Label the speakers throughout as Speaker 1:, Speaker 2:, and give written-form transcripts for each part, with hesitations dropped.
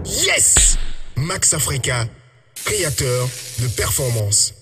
Speaker 1: Yes! Max Africa, créateur de performance.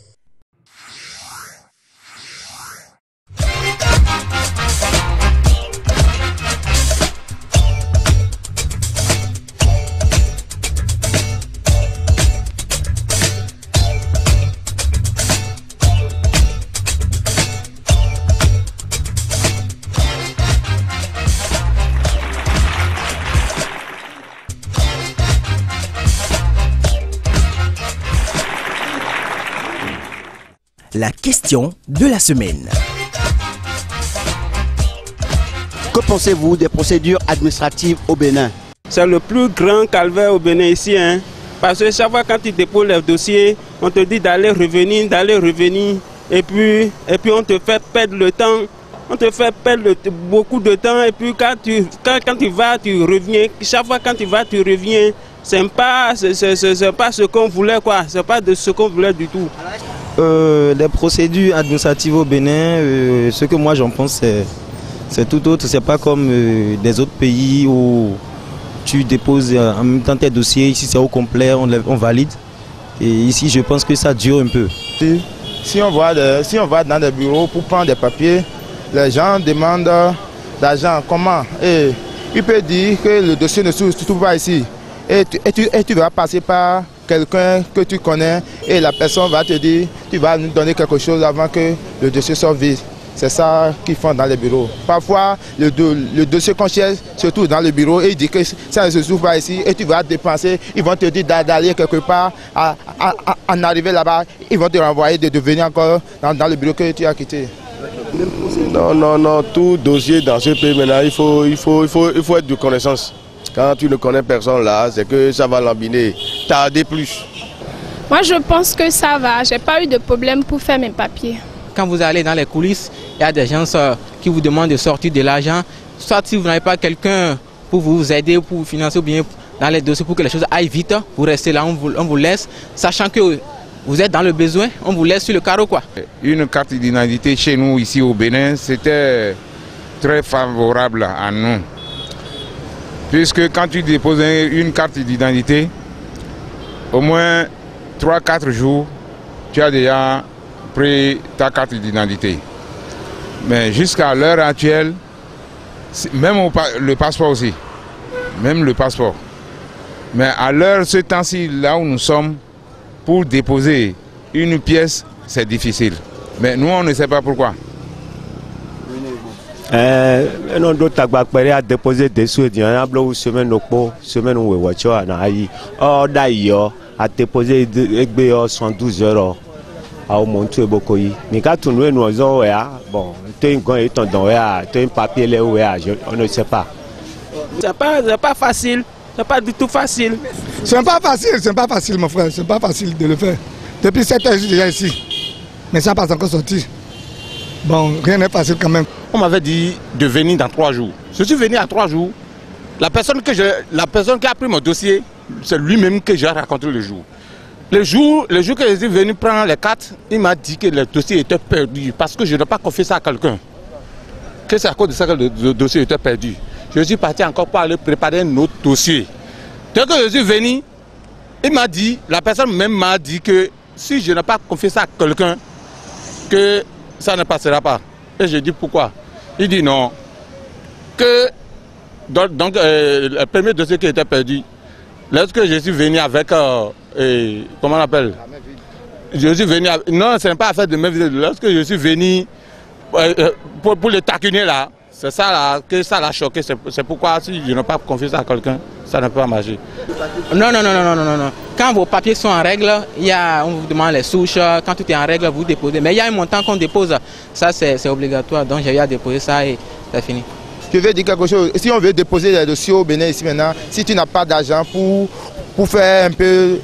Speaker 2: La question de la semaine.
Speaker 3: Que pensez-vous des procédures administratives au Bénin?
Speaker 4: C'est le plus grand calvaire au Bénin ici, hein? Parce que chaque fois quand tu déposes le dossier, on te dit d'aller revenir, et puis on te fait perdre le temps, beaucoup de temps, et puis quand tu vas, tu reviens. Chaque fois quand tu vas, tu reviens. C'est pas ce qu'on voulait, quoi. C'est pas de ce qu'on voulait du tout.
Speaker 5: Les procédures administratives au Bénin, ce que moi j'en pense, c'est tout autre. C'est pas comme des autres pays où tu déposes en même temps tes dossiers. Ici c'est au complet, on valide. Et ici je pense que ça dure un peu.
Speaker 6: Si on va dans des bureaux pour prendre des papiers, les gens demandent d'argent. Comment? Et il peut dire que le dossier ne se trouve pas ici. Et tu vas passer par quelqu'un que tu connais et la personne va te dire tu vas nous donner quelque chose avant que le dossier soit vide. C'est ça qu'ils font dans les bureaux. Parfois, le dossier qu'on cherche se trouve dans le bureau et il dit que ça ne se trouve pas ici et tu vas dépenser. Ils vont te dire d'aller quelque part, en arriver là-bas, ils vont te renvoyer de venir encore dans le bureau que tu as quitté.
Speaker 7: Non, tout dossier dans ce pays maintenant, il faut être de connaissance. Quand tu ne connais personne là, c'est que ça va lambiner, tarder plus.
Speaker 8: Moi je pense que ça va, j'ai pas eu de problème pour faire mes papiers.
Speaker 9: Quand vous allez dans les coulisses, il y a des gens qui vous demandent de sortir de l'argent. Soit si vous n'avez pas quelqu'un pour vous aider, pour vous financer ou bien dans les dossiers pour que les choses aillent vite, vous restez là, on vous laisse, sachant que vous êtes dans le besoin, on vous laisse sur le carreau, quoi.
Speaker 10: Une carte d'identité chez nous ici au Bénin, c'était très favorable à nous. Puisque quand tu déposes une carte d'identité, au moins 3-4 jours, tu as déjà pris ta carte d'identité. Mais jusqu'à l'heure actuelle, même le passeport aussi, même le passeport. Mais à l'heure, ce temps-ci, là où nous sommes, pour déposer une pièce, c'est difficile. Mais nous, on ne sait pas pourquoi.
Speaker 11: Non d'autres à déposer des sous il y a une semaine où voiture a d'ailleurs à déposer 112 € à monter beaucoup mais quand tu nous bon tu un papier là on ne sait pas.
Speaker 4: C'est pas facile, c'est pas du tout facile.
Speaker 6: C'est pas facile mon frère, c'est pas facile de le faire. Depuis 7 heures je suis déjà ici, mais ça n'a pas encore sorti. Bon, rien n'est facile quand même.
Speaker 12: On m'avait dit de venir dans 3 jours. Je suis venu à 3 jours. La personne qui a pris mon dossier, c'est lui-même que j'ai raconté le jour. Le jour que je suis venu prendre les cartes, il m'a dit que le dossier était perdu parce que je n'ai pas confié ça à quelqu'un. Que c'est à cause de ça que le dossier était perdu. Je suis parti encore pour aller préparer un autre dossier. Dès que je suis venu, la personne même m'a dit que si je n'ai pas confié ça à quelqu'un, que ça ne passera pas. Et je dis pourquoi? Il dit non. Que donc le premier dossier qui était perdu, lorsque je suis venu avec comment on appelle? Je suis venu non, ce n'est pas affaire de mes vidéos. Lorsque je suis venu pour le taquiner là, c'est ça là que ça l'a choqué. C'est pourquoi si je n'ai pas confié ça à quelqu'un, ça ne peut pas marcher.
Speaker 9: Non. Quand vos papiers sont en règle, on vous demande les souches. Quand tout est en règle, vous déposez. Mais il y a un montant qu'on dépose. Ça, c'est obligatoire. Donc, j'ai eu à déposer ça et c'est fini.
Speaker 6: Je vais dire quelque chose. Si on veut déposer les dossiers au Bénin ici maintenant, si tu n'as pas d'argent pour faire un peu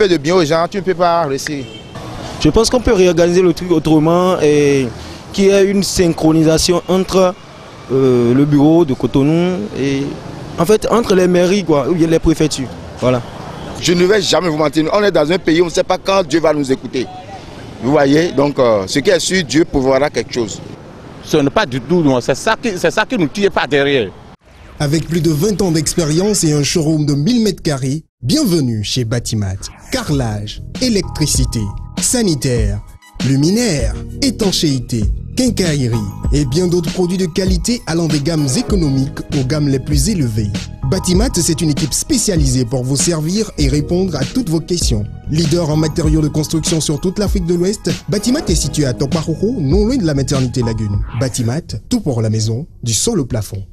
Speaker 6: de bien aux gens, tu ne peux pas réussir.
Speaker 5: Je pense qu'on peut réorganiser le truc autrement et qu'il y ait une synchronisation entre le bureau de Cotonou et en fait entre les mairies ou les préfectures. Voilà.
Speaker 6: Je ne vais jamais vous mentir. On est dans un pays où on ne sait pas quand Dieu va nous écouter. Vous voyez, donc ce qui est sûr, Dieu pourvoira quelque chose.
Speaker 12: Ce n'est pas du tout, c'est ça qui nous tire par derrière.
Speaker 1: Avec plus de 20 ans d'expérience et un showroom de 1000 m², bienvenue chez Batimat. Carrelage, électricité, sanitaire, luminaire, étanchéité, quincaillerie et bien d'autres produits de qualité allant des gammes économiques aux gammes les plus élevées. Batimat, c'est une équipe spécialisée pour vous servir et répondre à toutes vos questions. Leader en matériaux de construction sur toute l'Afrique de l'Ouest, Batimat est situé à Tokparoro, non loin de la maternité Lagune. Batimat, tout pour la maison, du sol au plafond.